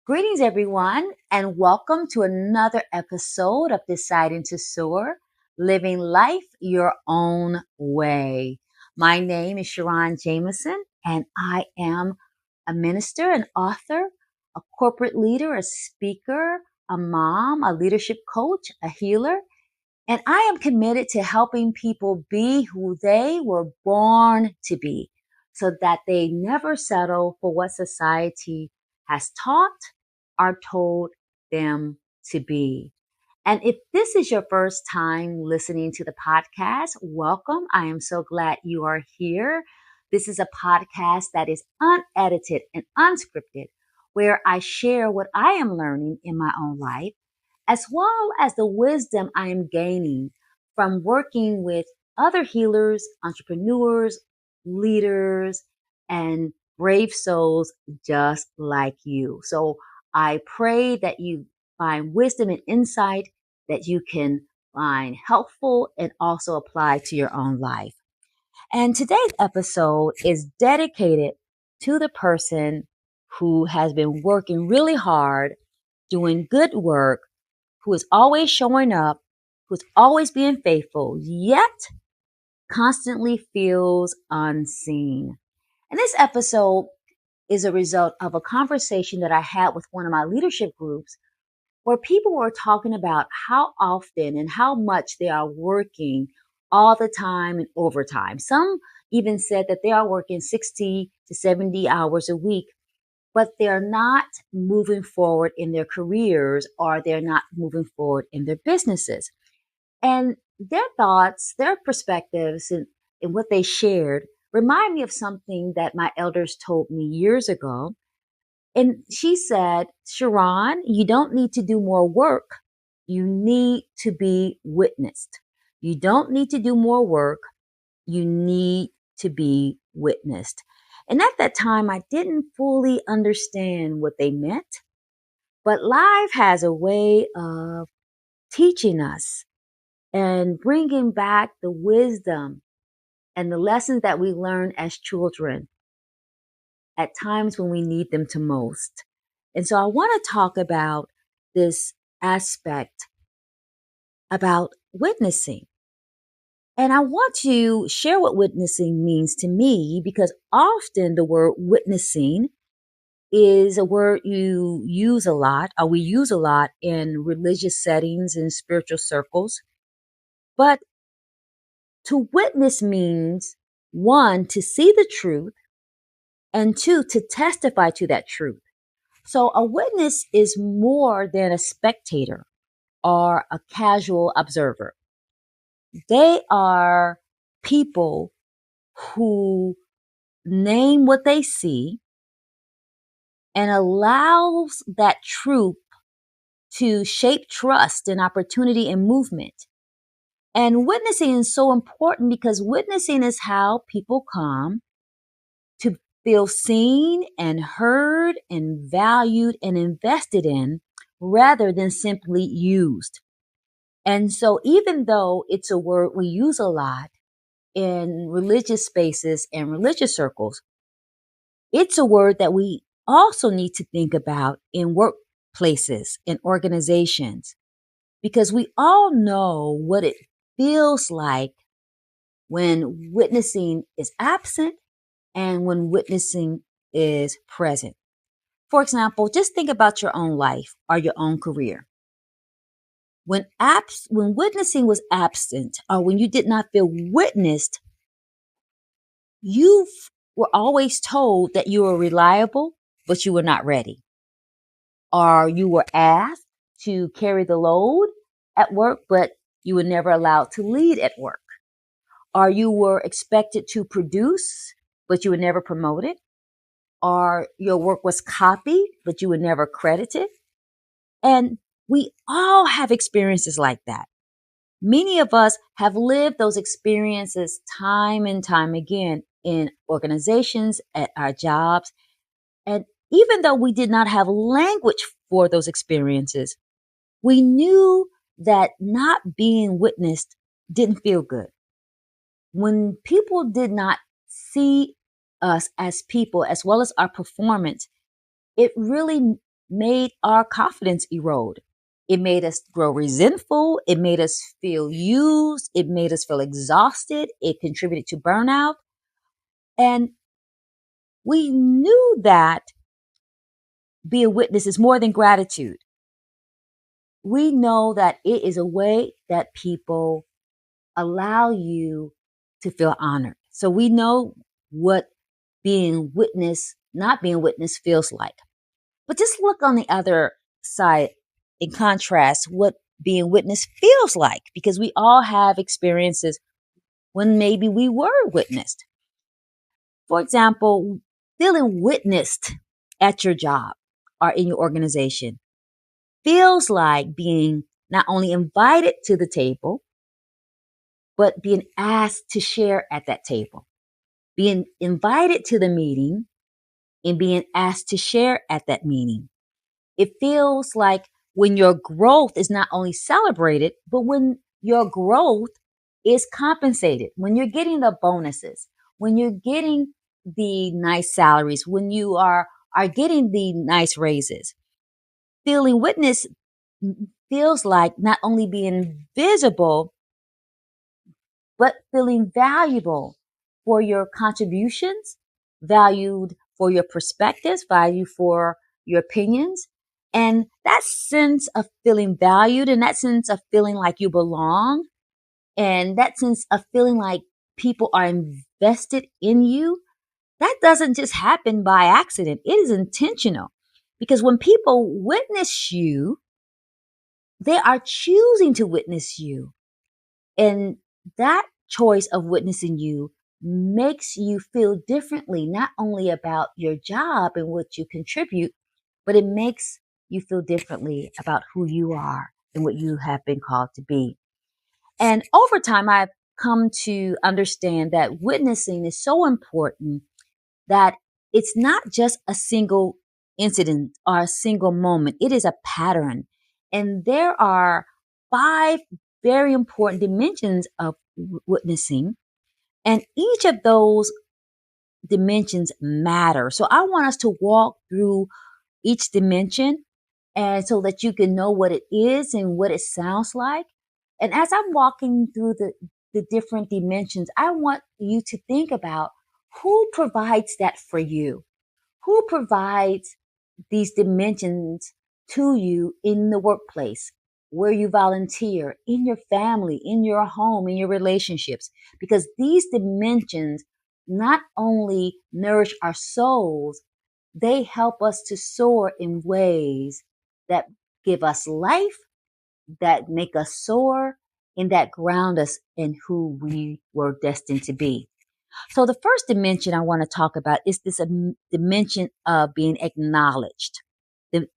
Greetings, everyone, and welcome to another episode of Deciding to Soar, Living Life Your Own Way. My name is Sharon Jameson, and I am a minister, an author, a corporate leader, a speaker, a mom, a leadership coach, a healer, and I am committed to helping people be who they were born to be so that they never settle for what society has taught or told them to be. And if this is your first time listening to the podcast, welcome. I am so glad you are here. This is a podcast that is unedited and unscripted, where I share what I am learning in my own life as well as the wisdom I am gaining from working with other healers, entrepreneurs, leaders, and brave souls just like you. So I pray that you find wisdom and insight that you can find helpful and also apply to your own life. And today's episode is dedicated to the person who has been working really hard, doing good work, who is always showing up, who's always being faithful, yet constantly feels unseen. And this episode is a result of a conversation that I had with one of my leadership groups where people were talking about how often and how much they are working all the time and overtime. Some even said that they are working 60 to 70 hours a week, but they're not moving forward in their careers or they're not moving forward in their businesses. And their thoughts, their perspectives, and what they shared remind me of something that my elders told me years ago. And she said, Sharon, you don't need to do more work. You need to be witnessed. You don't need to do more work. You need to be witnessed. And at that time, I didn't fully understand what they meant, but life has a way of teaching us and bringing back the wisdom and the lessons that we learn as children at times when we need them to most. And so I want to talk about this aspect about witnessing. And I want to share what witnessing means to me because often the word witnessing is a word you use a lot, or we use a lot in religious settings and spiritual circles. But to witness means one, to see the truth, and two, to testify to that truth. So a witness is more than a spectator or a casual observer. They are people who name what they see and allows that truth to shape trust and opportunity and movement. And witnessing is so important because witnessing is how people come to feel seen and heard and valued and invested in rather than simply used. And so even though it's a word we use a lot in religious spaces and religious circles, it's a word that we also need to think about in workplaces and organizations because we all know what it feels like when witnessing is absent and when witnessing is present. For example, just think about your own life or your own career. When witnessing was absent or when you did not feel witnessed, you were always told that you were reliable, but you were not ready. Or you were asked to carry the load at work, but you were never allowed to lead at work. Or you were expected to produce, but you were never promoted. Or your work was copied, but you were never credited. And we all have experiences like that. Many of us have lived those experiences time and time again in organizations, at our jobs. And even though we did not have language for those experiences, we knew that not being witnessed didn't feel good. When people did not see us as people as well as our performance, it really made our confidence erode. It made us grow resentful. It made us feel used. It made us feel exhausted. It contributed to burnout. And we knew that being a witness is more than gratitude. We know that it is a way that people allow you to feel honored. So we know what being witness, not being witness feels like. But just look on the other side in contrast what being witness feels like, because we all have experiences when maybe we were witnessed. For example, feeling witnessed at your job or in your organization feels like being not only invited to the table, but being asked to share at that table, being invited to the meeting and being asked to share at that meeting. It feels like when your growth is not only celebrated, but when your growth is compensated, when you're getting the bonuses, when you're getting the nice salaries, when you are getting the nice raises. Feeling witness feels like not only being visible, but feeling valuable for your contributions, valued for your perspectives, valued for your opinions. And that sense of feeling valued and that sense of feeling like you belong and that sense of feeling like people are invested in you, that doesn't just happen by accident. It is intentional because when people witness you, they are choosing to witness you. And that choice of witnessing you makes you feel differently, not only about your job and what you contribute, but it makes you feel differently about who you are and what you have been called to be. And over time, I've come to understand that witnessing is so important that it's not just a single incident or a single moment, it is a pattern. And there are five very important dimensions of witnessing, and each of those dimensions matter. So I want us to walk through each dimension and so that you can know what it is and what it sounds like. And as I'm walking through the different dimensions, I want you to think about who provides that for you. Who provides these dimensions to you in the workplace, where you volunteer, in your family, in your home, in your relationships? Because these dimensions not only nourish our souls, they help us to soar in ways that give us life, that make us soar, and that ground us in who we were destined to be. So the first dimension I want to talk about is this dimension of being acknowledged. The,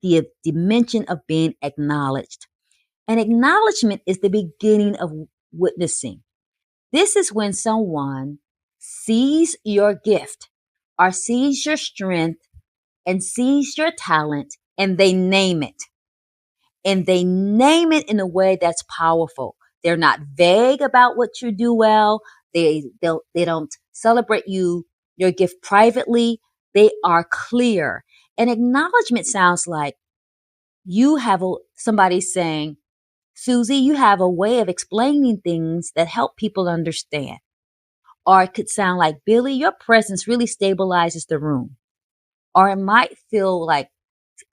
the dimension of being acknowledged. And acknowledgement is the beginning of witnessing. This is when someone sees your gift or sees your strength and sees your talent and they name it. And they name it in a way that's powerful. They're not vague about what you do well. They don't celebrate your gift privately. They are clear. And acknowledgement sounds like you have somebody saying, Susie, you have a way of explaining things that help people understand. Or it could sound like, Billy, your presence really stabilizes the room. Or it might feel like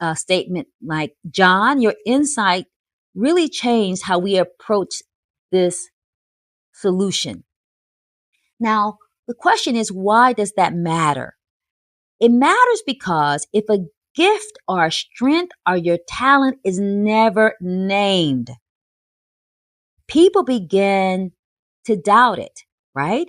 a statement like, John, your insight really changed how we approach this solution. Now, the question is, why does that matter? It matters because if a gift or a strength or your talent is never named, people begin to doubt it, right?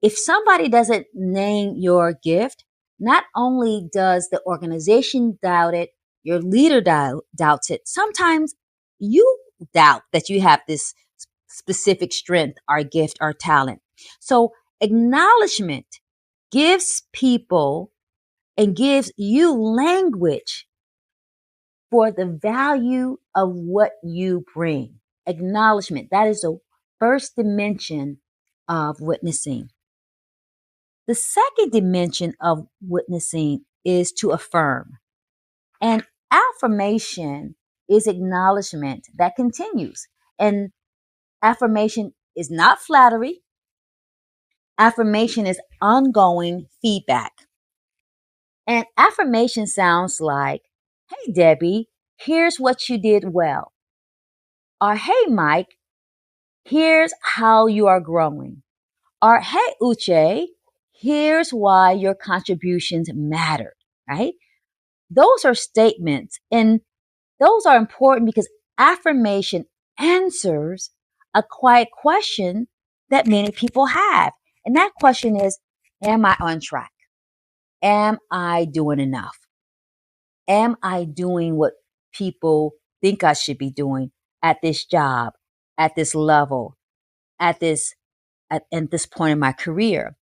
If somebody doesn't name your gift, not only does the organization doubt it, your leader doubts it. Sometimes you doubt that you have this specific strength or gift or talent. So acknowledgement gives people and gives you language for the value of what you bring. Acknowledgement, that is the first dimension of witnessing. The second dimension of witnessing is to affirm. And affirmation is acknowledgement that continues. And affirmation is not flattery. Affirmation is ongoing feedback. And affirmation sounds like, hey, Debbie, here's what you did well. Or, hey, Mike, here's how you are growing. Or, hey, Uche, here's why your contributions mattered, right? Those are statements, and those are important because affirmation answers a quiet question that many people have. And that question is, am I on track? Am I doing enough? Am I doing what people think I should be doing at this job, at this level, at this point in my career?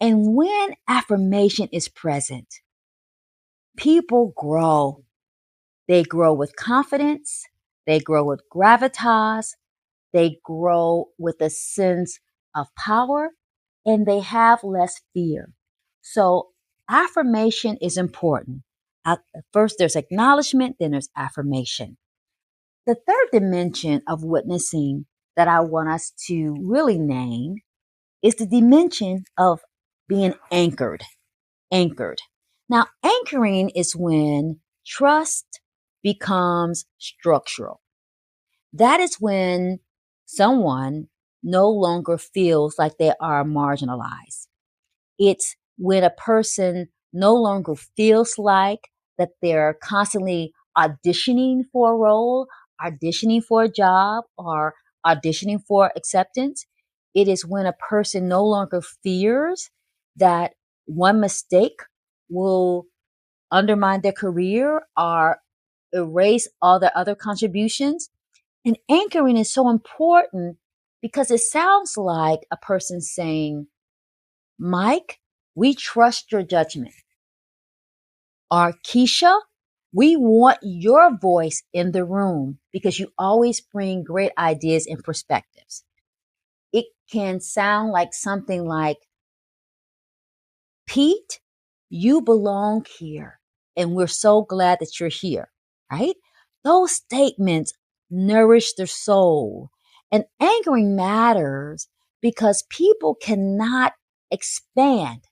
And when affirmation is present, people grow. They grow with confidence, they grow with gravitas, they grow with a sense of power, and they have less fear. So, affirmation is important. First, there's acknowledgement, then there's affirmation. The third dimension of witnessing that I want us to really name is the dimension of being anchored. Anchored. Now, anchoring is when trust becomes structural. That is when someone no longer feels like they are marginalized. It's when a person no longer feels like that they're constantly auditioning for a role, auditioning for a job, or auditioning for acceptance. It is when a person no longer fears that one mistake will undermine their career or erase all their other contributions. And anchoring is so important because it sounds like a person saying, Mike, we trust your judgment. Or Keisha, we want your voice in the room because you always bring great ideas and perspectives. It can sound like something like, Pete, you belong here, and we're so glad that you're here, right? Those statements nourish their soul. And anchoring matters because people cannot expand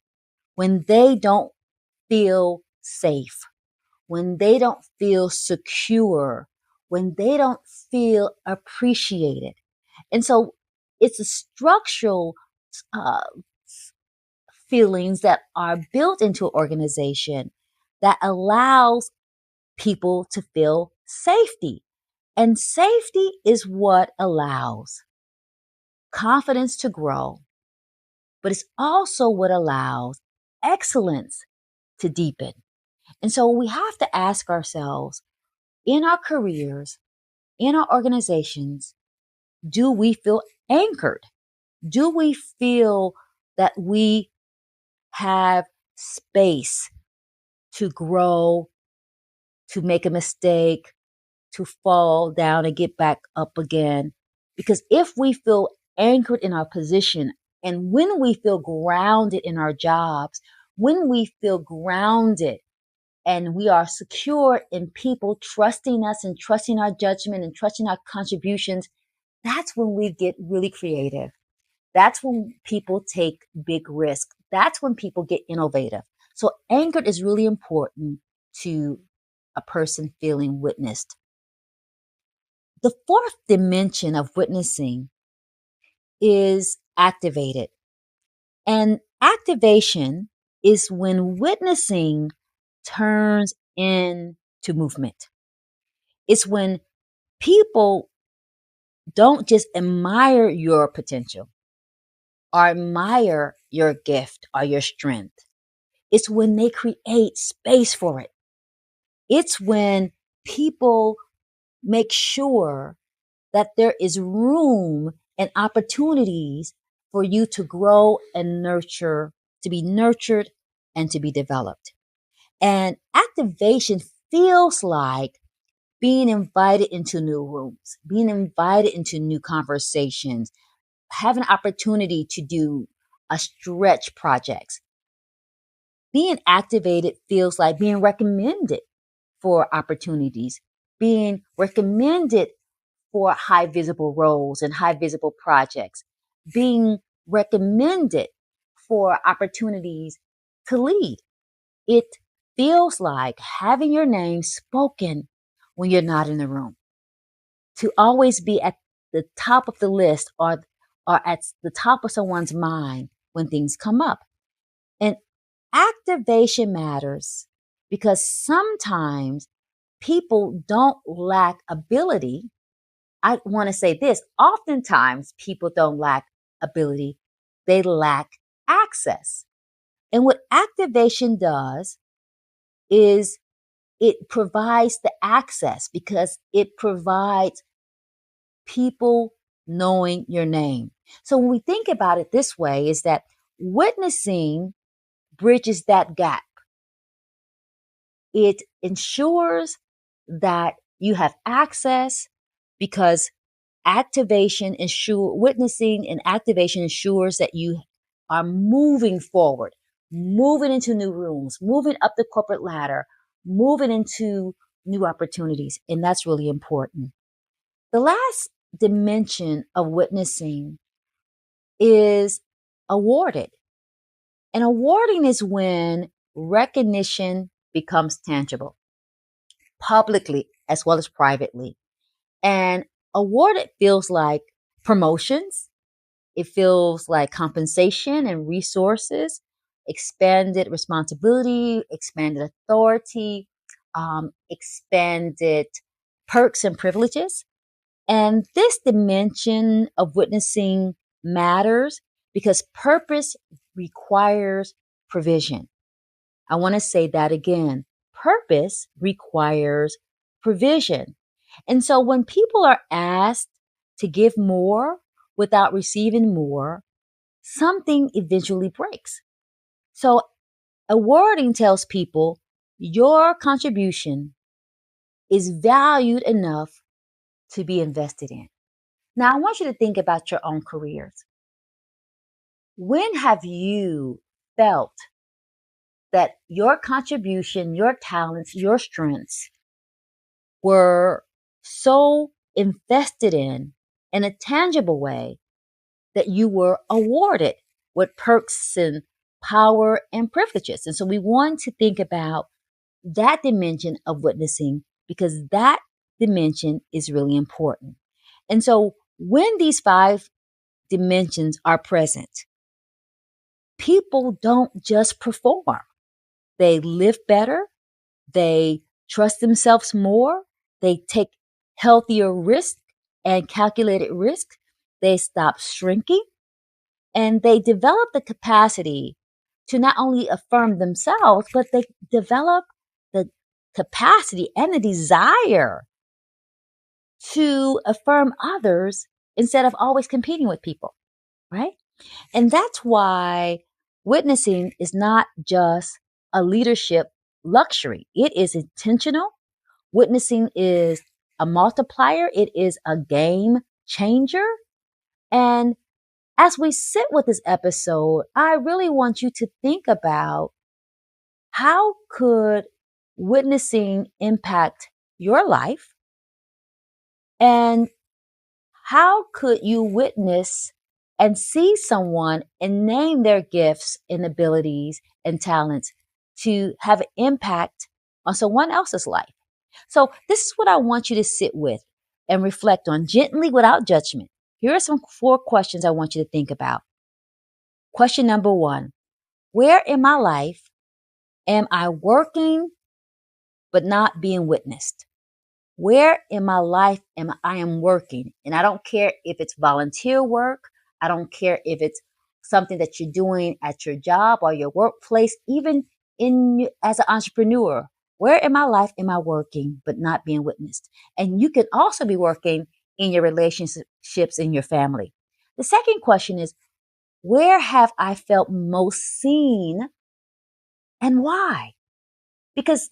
when they don't feel safe, when they don't feel secure, when they don't feel appreciated. And so it's a structural uh, feelings that are built into an organization that allows people to feel safety. And safety is what allows confidence to grow, but it's also what allows excellence to deepen. And so we have to ask ourselves in our careers, in our organizations, do we feel anchored? Do we feel that we have space to grow, to make a mistake, to fall down and get back up again? Because if we feel anchored in our position and when we feel grounded in our jobs, when we feel grounded and we are secure in people trusting us and trusting our judgment and trusting our contributions, that's when we get really creative. That's when people take big risks. That's when people get innovative. So anchored is really important to a person feeling witnessed. The fourth dimension of witnessing is activated. And activation is when witnessing turns into movement. It's when people don't just admire your potential or admire your gift or your strength. It's when they create space for it. It's when people make sure that there is room and opportunities for you to grow and nurture, to be nurtured and to be developed. And activation feels like being invited into new rooms, being invited into new conversations, having an opportunity to do a stretch projects. Being activated feels like being recommended for opportunities, being recommended for high visible roles and high visible projects, being recommended for opportunities to lead. It feels like having your name spoken when you're not in the room, to always be at the top of the list or at the top of someone's mind when things come up. And activation matters because sometimes people don't lack ability. I want to say this, oftentimes people don't lack ability, they lack access. And what activation does is it provides the access because it provides people knowing your name. So when we think about it this way, is that witnessing bridges that gap. It ensures that you have access because witnessing and activation ensures that you are moving forward, moving into new rooms, moving up the corporate ladder, moving into new opportunities. And that's really important. The last dimension of witnessing is awarded. And awarding is when recognition becomes tangible, publicly as well as privately. And awarded feels like promotions, it feels like compensation and resources, expanded responsibility, expanded authority, expanded perks and privileges. And this dimension of witnessing matters because purpose requires provision. I want to say that again. Purpose requires provision. And so when people are asked to give more without receiving more, something eventually breaks. So awarding tells people your contribution is valued enough to be invested in. Now, I want you to think about your own careers. When have you felt that your contribution, your talents, your strengths were so invested in a tangible way that you were awarded with perks and power and privileges? And so we want to think about that dimension of witnessing because that dimension is really important. And so when these five dimensions are present, people don't just perform. They live better. They trust themselves more. They take healthier risk and calculated risk. They stop shrinking and they develop the capacity to not only affirm themselves, but they develop the capacity and the desire to affirm others instead of always competing with people, right? And that's why witnessing is not just a leadership luxury. It is intentional. Witnessing is a multiplier. It is a game changer. And as we sit with this episode, I really want you to think about how could witnessing impact your life, and how could you witness and see someone and name their gifts and abilities and talents to have an impact on someone else's life? So this is what I want you to sit with and reflect on gently without judgment. Here are some 4 questions I want you to think about. Question number 1, where in my life am I working but not being witnessed? Where in my life am I working? And I don't care if it's volunteer work. I don't care if it's something that you're doing at your job or your workplace, even as an entrepreneur. Where in my life am I working but not being witnessed? And you can also be working in your relationships in your family. The second question is, where have I felt most seen and why? Because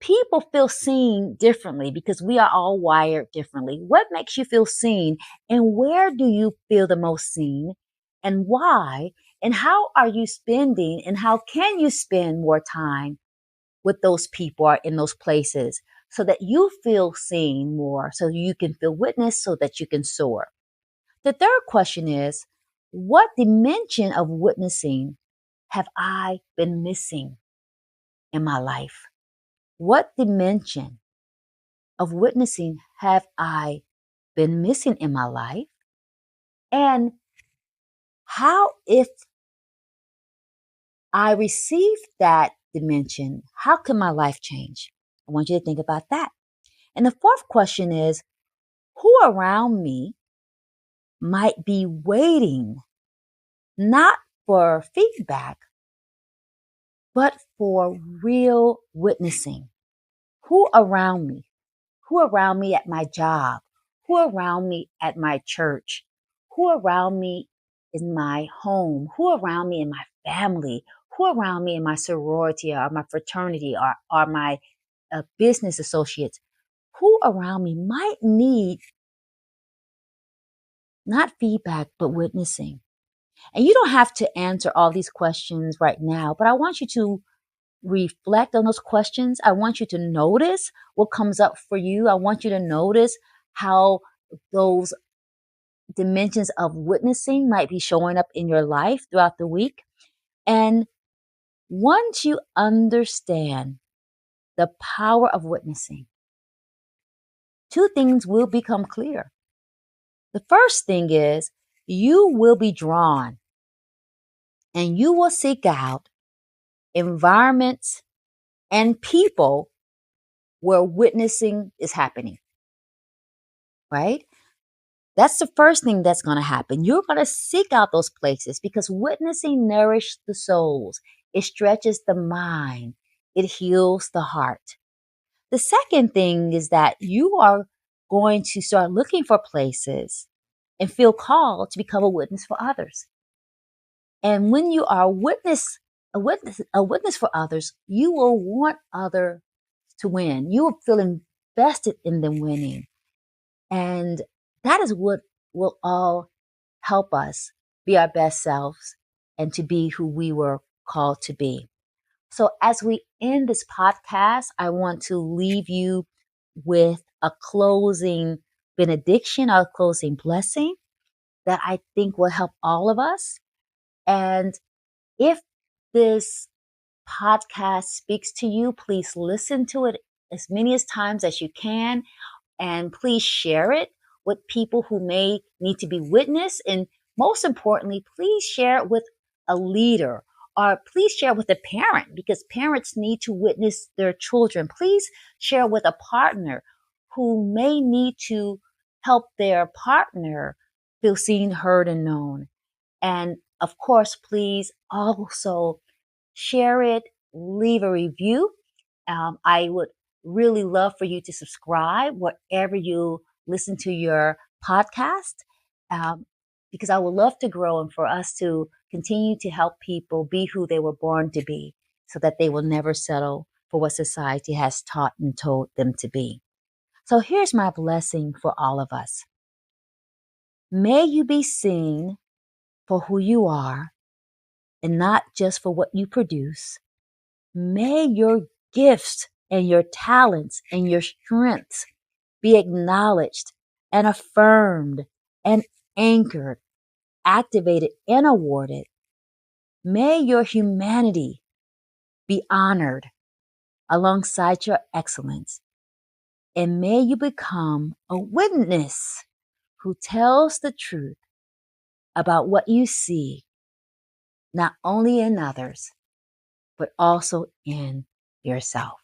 people feel seen differently because we are all wired differently. What makes you feel seen, and where do you feel the most seen and why? And how are you spending, and how can you spend more time with those people or in those places so that you feel seen more, so you can feel witnessed, so that you can soar. The third question is, what dimension of witnessing have I been missing in my life? What dimension of witnessing have I been missing in my life? And how, if I receive that dimension, how can my life change? I want you to think about that. And the fourth question is, who around me might be waiting not for feedback, but for real witnessing? Who around me? Who around me at my job? Who around me at my church? Who around me in my home? Who around me in my family? Who around me in my sorority or my fraternity or my business associates? Who around me might need not feedback, but witnessing? And you don't have to answer all these questions right now, but I want you to reflect on those questions. I want you to notice what comes up for you. I want you to notice how those dimensions of witnessing might be showing up in your life throughout the week. And once you understand the power of witnessing, two things will become clear. The first thing is you will be drawn and you will seek out environments and people where witnessing is happening, right? That's the first thing that's going to happen. You're going to seek out those places because witnessing nourishes the souls. It stretches the mind. It heals the heart. The second thing is that you are going to start looking for places and feel called to become a witness for others. And when you are a witness for others, you will want others to win. You will feel invested in them winning. And that is what will all help us be our best selves and to be who we were called to be. So as we end this podcast, I want to leave you with a closing benediction, or a closing blessing that I think will help all of us. And if this podcast speaks to you, please listen to it as many as times as you can. And please share it with people who may need to be witnessed. And most importantly, please share it with a leader, or please share it with a parent, because parents need to witness their children. Please share with a partner who may need to help their partner feel seen, heard, and known. And of course, please also share it, leave a review. I would really love for you to subscribe wherever you listen to your podcast, um, because I would love to grow and for us to continue to help people be who they were born to be so that they will never settle for what society has taught and told them to be. So here's my blessing for all of us. May you be seen for who you are and not just for what you produce. May your gifts and your talents and your strengths be acknowledged and affirmed and anchored, activated and awarded. May your humanity be honored alongside your excellence. And may you become a witness who tells the truth about what you see, not only in others, but also in yourself.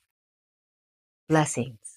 Blessings.